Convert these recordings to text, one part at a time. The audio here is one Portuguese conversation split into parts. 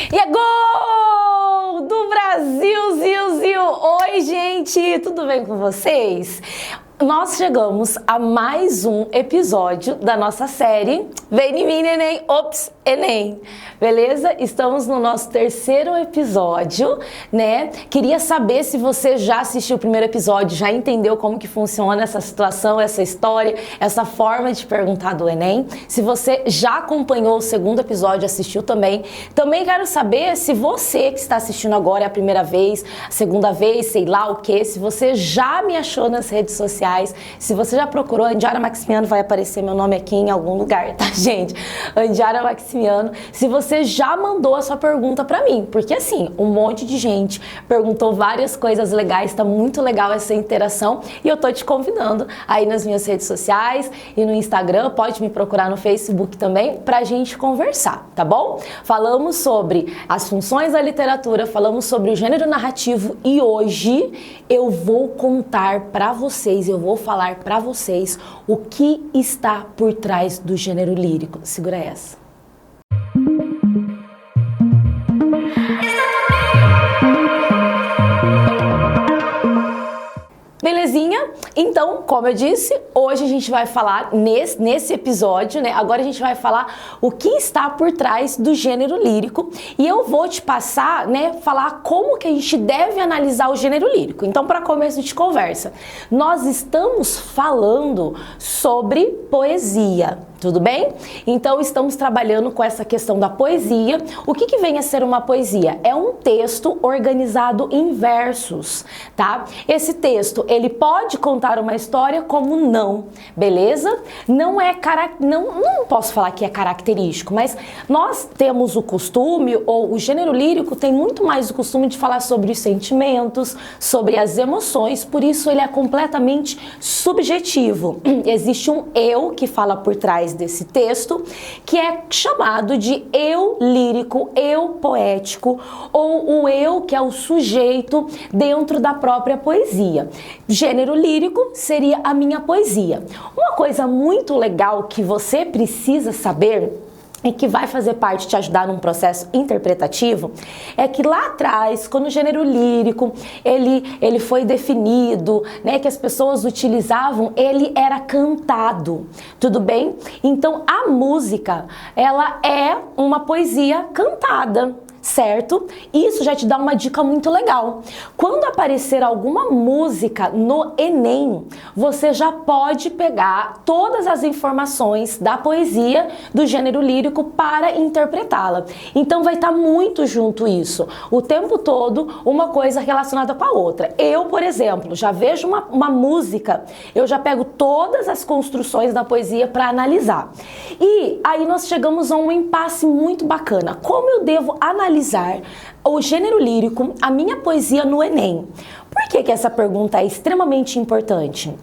E é gol do Brasil, Zil. Oi, gente, tudo bem com vocês? Nós chegamos a mais um episódio da nossa série Vem em mim, neném, ops, Enem, beleza? Estamos no nosso terceiro episódio, né? Queria saber se você já assistiu o primeiro episódio, já entendeu como que funciona essa situação, essa história, essa forma de perguntar do Enem. Se você já acompanhou o segundo episódio, assistiu também. Também quero saber se você que está assistindo agora é a primeira vez, a segunda vez, sei lá o que, se você já me achou nas redes sociais, se você já procurou Andiara Maximiano, vai aparecer meu nome aqui em algum lugar, tá, gente? Andiara Maximiano. Se você já mandou a sua pergunta pra mim, porque assim, um monte de gente perguntou várias coisas legais, tá muito legal essa interação e eu tô te convidando aí nas minhas redes sociais e no Instagram, pode me procurar no Facebook também pra gente conversar, tá bom? Falamos sobre as funções da literatura, falamos sobre o gênero narrativo e hoje eu vou contar pra vocês, eu vou falar pra vocês o que está por trás do gênero lírico. Segura essa. Belezinha? Então, como eu disse, hoje a gente vai falar nesse episódio, né? Agora a gente vai falar o que está por trás do gênero lírico e eu vou te passar, né, falar como que a gente deve analisar o gênero lírico. Então, para começo de conversa, nós estamos falando sobre poesia. Tudo bem? Então estamos trabalhando com essa questão da poesia. O que vem a ser uma poesia? É um texto organizado em versos, tá? Esse texto, ele pode contar uma história como não, beleza? Não é não posso falar que é característico, mas nós temos o costume, ou o gênero lírico tem muito mais o costume de falar sobre os sentimentos, sobre as emoções, por isso ele é completamente subjetivo. Existe um eu que fala por trás desse texto, que é chamado de eu lírico, eu poético, ou o eu que é o sujeito dentro da própria poesia. Gênero lírico seria a minha poesia. Uma coisa muito legal que você precisa saber e que vai fazer parte, te ajudar num processo interpretativo, é que lá atrás, quando o gênero lírico, ele foi definido, né, que as pessoas utilizavam, ele era cantado, tudo bem? Então, a música, ela é uma poesia cantada, certo? Isso já te dá uma dica muito legal. Quando aparecer alguma música no Enem, você já pode pegar todas as informações da poesia do gênero lírico para interpretá-la. Então vai estar muito junto isso. O tempo todo, uma coisa relacionada com a outra. Eu, por exemplo, já vejo uma música, eu já pego todas as construções da poesia para analisar. E aí nós chegamos a um impasse muito bacana. Como eu devo analisar o gênero lírico, a minha poesia no Enem? Por que essa pergunta é extremamente importante?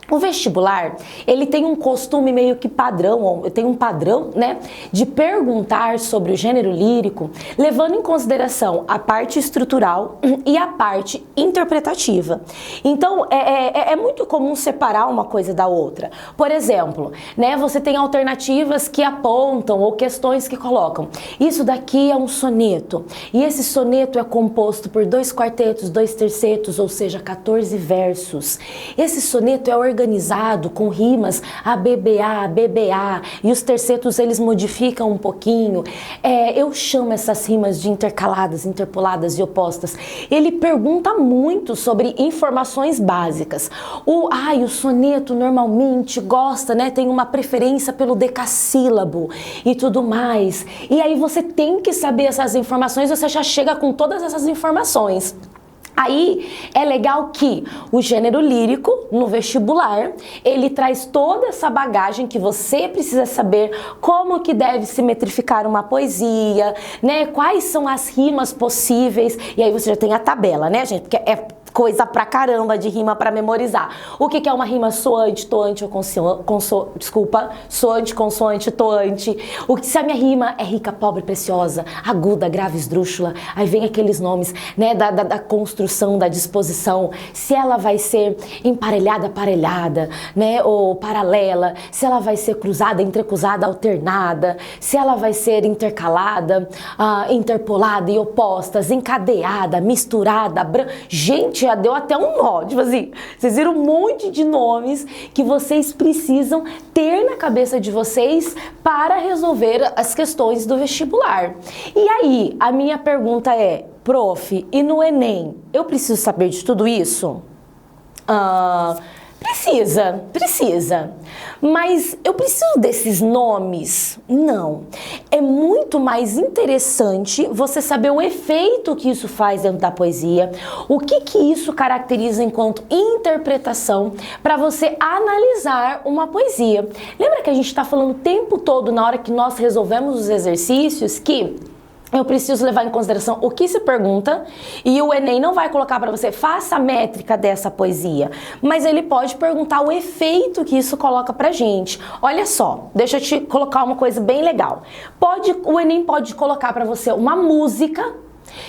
O vestibular, ele tem um costume meio que padrão, tem um padrão, né, de perguntar sobre o gênero lírico, levando em consideração a parte estrutural e a parte interpretativa. Então, é muito comum separar uma coisa da outra. Por exemplo, né, você tem alternativas que apontam ou questões que colocam. Isso daqui é um soneto, e esse soneto é composto por 2 quartetos, 2 tercetos, ou seja, 14 versos. Esse soneto é organizado com rimas ABBA, BBA, e os tercetos eles modificam um pouquinho. Eu chamo essas rimas de intercaladas, interpoladas e opostas. Ele pergunta muito sobre informações básicas. O soneto normalmente gosta, né, tem uma preferência pelo decassílabo e tudo mais. E aí você tem que saber essas informações, você já chega com todas essas informações. Aí é legal que o gênero lírico no vestibular, ele traz toda essa bagagem que você precisa saber, como que deve se metrificar uma poesia, né? Quais são as rimas possíveis, e aí você já tem a tabela, né, gente? Porque coisa pra caramba de rima pra memorizar. O que é uma rima soante, toante ou soante, consoante, toante? Se a minha rima é rica, pobre, preciosa, aguda, grave, esdrúxula, aí vem aqueles nomes, né, da construção, da disposição, se ela vai ser emparelhada, aparelhada, né, ou paralela, se ela vai ser cruzada, entrecruzada, alternada, se ela vai ser intercalada, interpolada e opostas, encadeada, misturada, gente, já deu até um nó, tipo assim, vocês viram um monte de nomes que vocês precisam ter na cabeça de vocês para resolver as questões do vestibular. E aí, a minha pergunta é, prof, e no Enem, eu preciso saber de tudo isso? Precisa. Mas eu preciso desses nomes? Não. É muito mais interessante você saber o efeito que isso faz dentro da poesia, o que isso caracteriza enquanto interpretação para você analisar uma poesia. Lembra que a gente está falando o tempo todo, na hora que nós resolvemos os exercícios, que eu preciso levar em consideração o que se pergunta e o Enem não vai colocar para você, faça a métrica dessa poesia, mas ele pode perguntar o efeito que isso coloca pra gente. Olha só, deixa eu te colocar uma coisa bem legal. O Enem pode colocar para você uma música,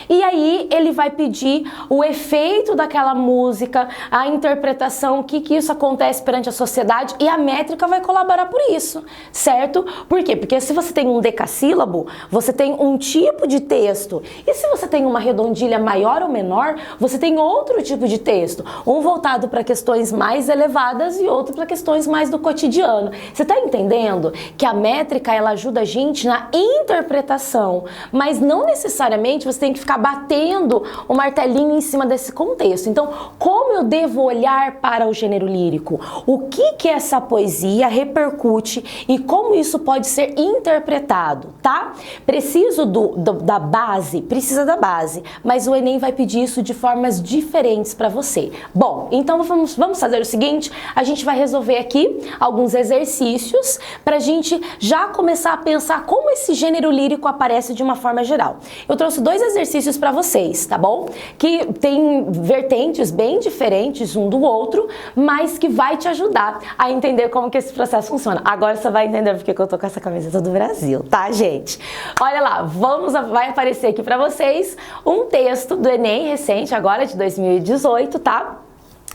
e aí ele vai pedir o efeito daquela música, a interpretação, o que isso acontece perante a sociedade, e a métrica vai colaborar por isso, certo? Por quê? Porque se você tem um decassílabo, você tem um tipo de texto, e se você tem uma redondilha maior ou menor, você tem outro tipo de texto, um voltado para questões mais elevadas e outro para questões mais do cotidiano. Você está entendendo que a métrica, ela ajuda a gente na interpretação, mas não necessariamente você tem que ficar batendo o martelinho em cima desse contexto. Então, como eu devo olhar para o gênero lírico? O que essa poesia repercute e como isso pode ser interpretado, tá? Preciso da base? Precisa da base, mas o Enem vai pedir isso de formas diferentes para você. Bom, então vamos fazer o seguinte, a gente vai resolver aqui alguns exercícios para a gente já começar a pensar como esse gênero lírico aparece de uma forma geral. Eu trouxe dois exercícios para vocês, tá bom? Que tem vertentes bem diferentes um do outro, mas que vai te ajudar a entender como que esse processo funciona. Agora você vai entender porque que eu tô com essa camiseta do Brasil, tá, gente? Olha lá, vai aparecer aqui para vocês um texto do Enem recente, agora de 2018, tá?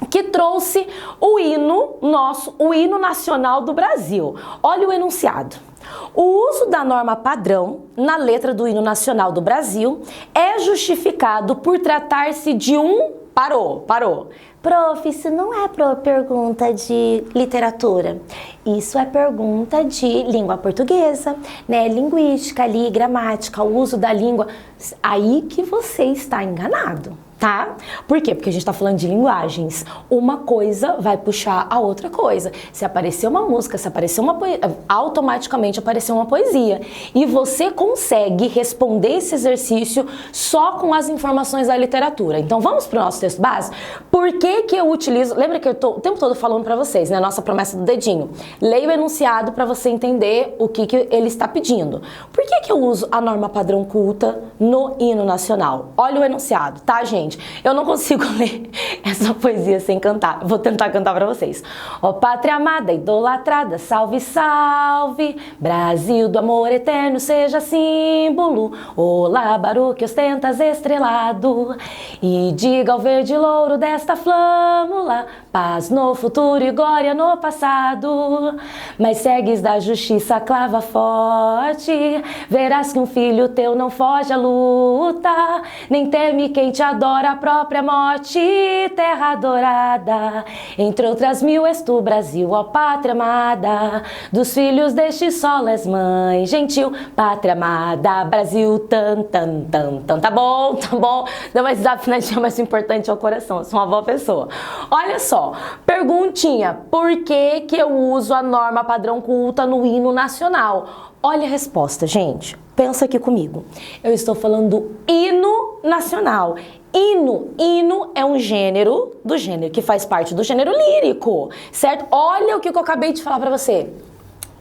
Que trouxe o hino nacional do Brasil. Olha o enunciado. O uso da norma padrão na letra do hino nacional do Brasil é justificado por tratar-se de um... Parou. Prof, isso não é pergunta de literatura. Isso é pergunta de língua portuguesa, né? Linguística, ali, gramática, o uso da língua. Aí que você está enganado. Tá? Por quê? Porque a gente está falando de linguagens. Uma coisa vai puxar a outra coisa. Se aparecer uma música, se aparecer uma poesia, automaticamente apareceu uma poesia. E você consegue responder esse exercício só com as informações da literatura. Então vamos para o nosso texto base? Por que eu utilizo... Lembra que eu estou o tempo todo falando para vocês, né? Nossa promessa do dedinho. Leia o enunciado para você entender o que ele está pedindo. Por que eu uso a norma padrão culta no hino nacional? Olha o enunciado, tá, gente? Eu não consigo ler essa poesia sem cantar. Vou tentar cantar pra vocês. Ó pátria amada, idolatrada, salve, salve. Brasil do amor eterno, seja símbolo. Olá, Baruque, ostentas estrelado. E diga ao verde louro desta flâmula, paz no futuro e glória no passado. Mas segues da justiça clava forte, verás que um filho teu não foge à luta, nem teme quem te adora a própria morte. Terra adorada, entre outras mil és tu, Brasil, ó pátria amada, dos filhos deste sol és mãe gentil, pátria amada, Brasil, tan, tan, tan, tan. Tá bom, não, mas desafinadinha, mas o importante é o coração, eu sou uma boa pessoa. Olha só, perguntinha, por que eu uso a norma padrão culta no hino nacional? Olha a resposta, gente, pensa aqui comigo. Eu estou falando do hino nacional. Hino é um gênero que faz parte do gênero lírico, certo? Olha o que eu acabei de falar pra você.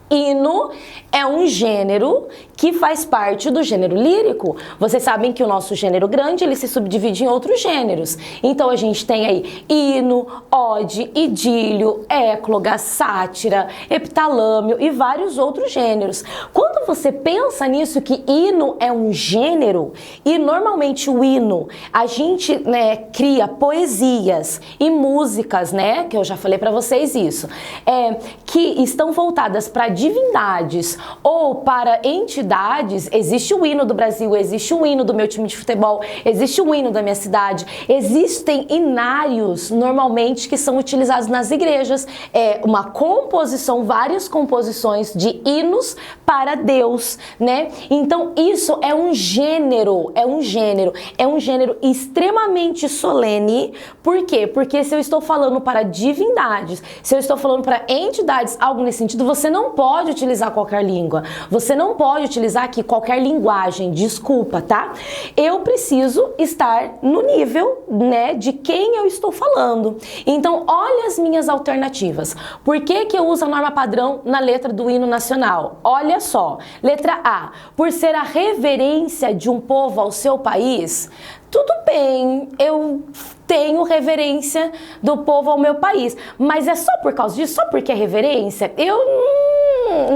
Hino é um gênero que faz parte do gênero lírico. Vocês sabem que o nosso gênero grande, ele se subdivide em outros gêneros. Então a gente tem aí hino, ode, idílio, écloga, sátira, heptalâmio e vários outros gêneros. Quando você pensa nisso, que hino é um gênero, e normalmente o hino, a gente, né, cria poesias e músicas, né, que eu já falei para vocês isso, que estão voltadas para divindades ou para entidades. Existe o hino do Brasil, existe o hino do meu time de futebol, existe o hino da minha cidade, existem hinários normalmente que são utilizados nas igrejas, uma composição, várias composições de hinos para Deus, né? Então isso é um gênero extremamente solene. Por quê? Porque se eu estou falando para divindades, se eu estou falando para entidades, algo nesse sentido, você não pode utilizar qualquer língua, você não pode utilizar aqui qualquer linguagem, desculpa, tá? Eu preciso estar no nível, né, de quem eu estou falando. Então, olha as minhas alternativas. Por que que eu uso a norma padrão na letra do hino nacional? Olha só, letra A, por ser a reverência de um povo ao seu país. Tudo bem, eu tenho reverência do povo ao meu país, mas é só por causa disso? Só porque é reverência?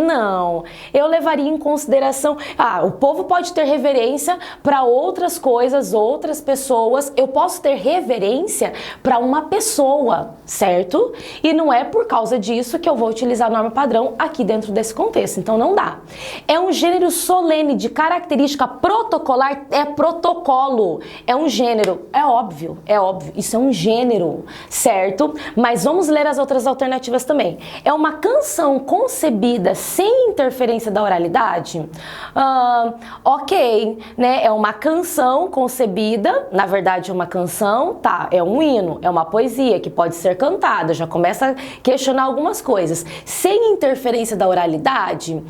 Não, eu levaria em consideração, o povo pode ter reverência para outras coisas, outras pessoas, eu posso ter reverência para uma pessoa, certo? E não é por causa disso que eu vou utilizar a norma padrão aqui dentro desse contexto, então não dá. É um gênero solene de característica protocolar, é protocolo, é um gênero, é óbvio, isso é um gênero, certo? Mas vamos ler as outras alternativas também. É uma canção concebida sem interferência da oralidade? Ok, né? É uma canção concebida, na verdade uma canção, tá, é um hino, é uma poesia que pode ser cantada, já começa a questionar algumas coisas. Sem interferência da oralidade?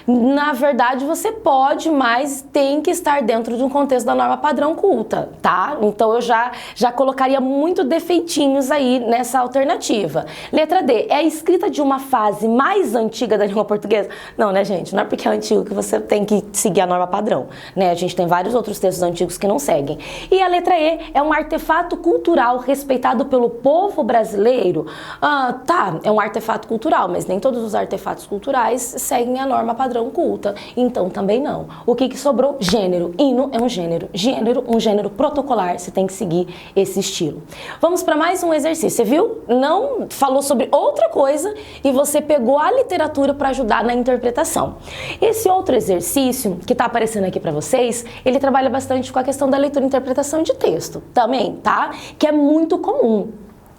Na verdade você pode, mas tem que estar dentro de um contexto da norma padrão culta, tá? Então eu já colocaria muito defeitinhos aí nessa alternativa. Letra D, é a escrita de uma fase mais antiga da língua portuguesa? Não, né, gente? Não é porque é antigo que você tem que seguir a norma padrão, né? A gente tem vários outros textos antigos que não seguem. E a letra E, é um artefato cultural respeitado pelo povo brasileiro? Tá, é um artefato cultural, mas nem todos os artefatos culturais seguem a norma padrão culta. Então também não. O que sobrou? Gênero. Hino é um gênero. Gênero, um gênero protocolar, você tem que seguir esse estilo. Vamos para mais um exercício. Você viu? Não falou sobre outra coisa e você pegou a literatura para ajudar na interpretação. Esse outro exercício que está aparecendo aqui para vocês, ele trabalha bastante com a questão da leitura e interpretação de texto também, tá? Que é muito comum.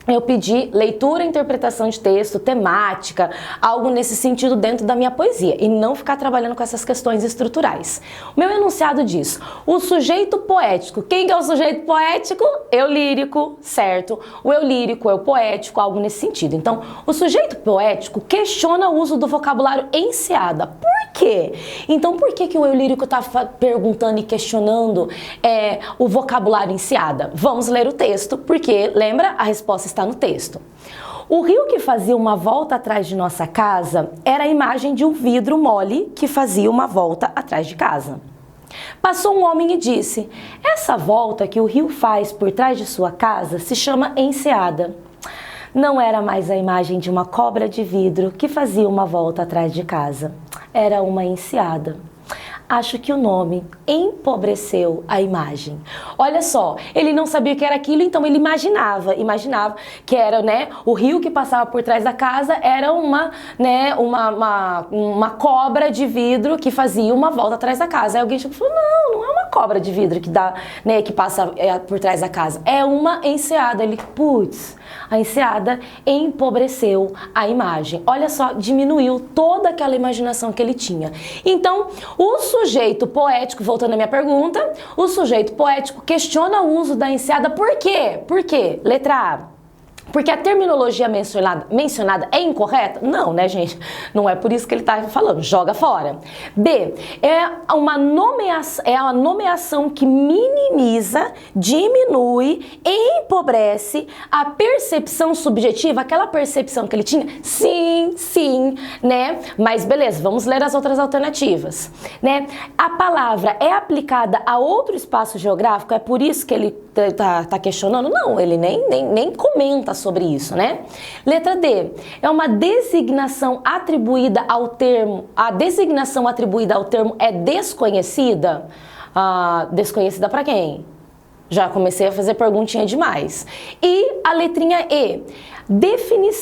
Eu pedi leitura e interpretação de texto, temática, algo nesse sentido dentro da minha poesia e não ficar trabalhando com essas questões estruturais. O meu enunciado diz: o sujeito poético. Quem que é o sujeito poético? Eu lírico, certo? O eu lírico é o poético, algo nesse sentido. Então, o sujeito poético questiona o uso do vocabulário enseada. Por quê? Então, por que o eu lírico está perguntando e questionando o vocabulário enseada? Vamos ler o texto, porque, lembra? A resposta está no texto. O rio que fazia uma volta atrás de nossa casa era a imagem de um vidro mole que fazia uma volta atrás de casa. Passou um homem e disse: essa volta que o rio faz por trás de sua casa se chama enseada. Não era mais a imagem de uma cobra de vidro que fazia uma volta atrás de casa. Era uma enseada. Acho que o nome empobreceu a imagem. Olha só, ele não sabia o que era aquilo, então ele imaginava que era, né, o rio que passava por trás da casa era uma cobra de vidro que fazia uma volta atrás da casa. Aí alguém falou: não é uma cobra de vidro que dá, né, que passa por trás da casa, é uma enseada. Ele, putz, a enseada empobreceu a imagem. Olha só, diminuiu toda aquela imaginação que ele tinha. Então, o sujeito poético, voltando à minha pergunta, o sujeito poético questiona o uso da enseada. Por quê? Por quê? Letra A. Porque a terminologia mencionada é incorreta? Não, né, gente? Não é por isso que ele está falando, joga fora. B, é uma nomeação que minimiza, diminui, empobrece a percepção subjetiva, aquela percepção que ele tinha, sim, né? Mas beleza, vamos ler as outras alternativas, né? A palavra é aplicada a outro espaço geográfico, é por isso que ele tá questionando? Não, ele nem comenta sobre isso, né? Letra D, é uma designação atribuída ao termo, a designação atribuída ao termo é desconhecida? Desconhecida para quem? Já comecei a fazer perguntinha demais. E a letrinha E,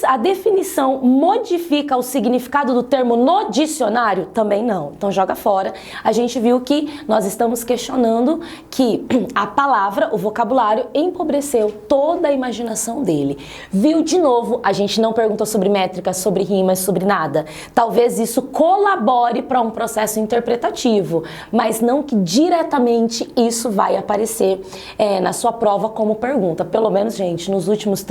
a definição modifica o significado do termo no dicionário? Também não. Então joga fora. A gente viu que nós estamos questionando que a palavra, o vocabulário, empobreceu toda a imaginação dele. Viu de novo, a gente não perguntou sobre métrica, sobre rimas, sobre nada. Talvez isso colabore para um processo interpretativo, mas não que diretamente isso vai aparecer na sua prova como pergunta. Pelo menos, gente, nos últimos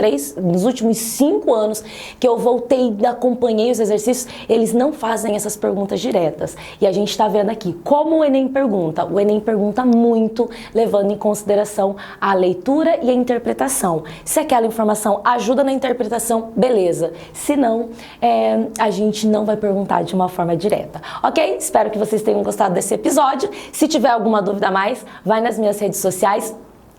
5 anos que eu voltei e acompanhei os exercícios, eles não fazem essas perguntas diretas. E a gente está vendo aqui como o Enem pergunta. O Enem pergunta muito, levando em consideração a leitura e a interpretação. Se aquela informação ajuda na interpretação, beleza. Se não, a gente não vai perguntar de uma forma direta. Ok? Espero que vocês tenham gostado desse episódio. Se tiver alguma dúvida a mais, vai nas minhas redes sociais.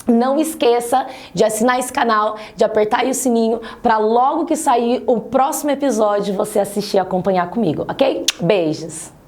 Não esqueça de assinar esse canal, de apertar aí o sininho para logo que sair o próximo episódio você assistir e acompanhar comigo, ok? Beijos!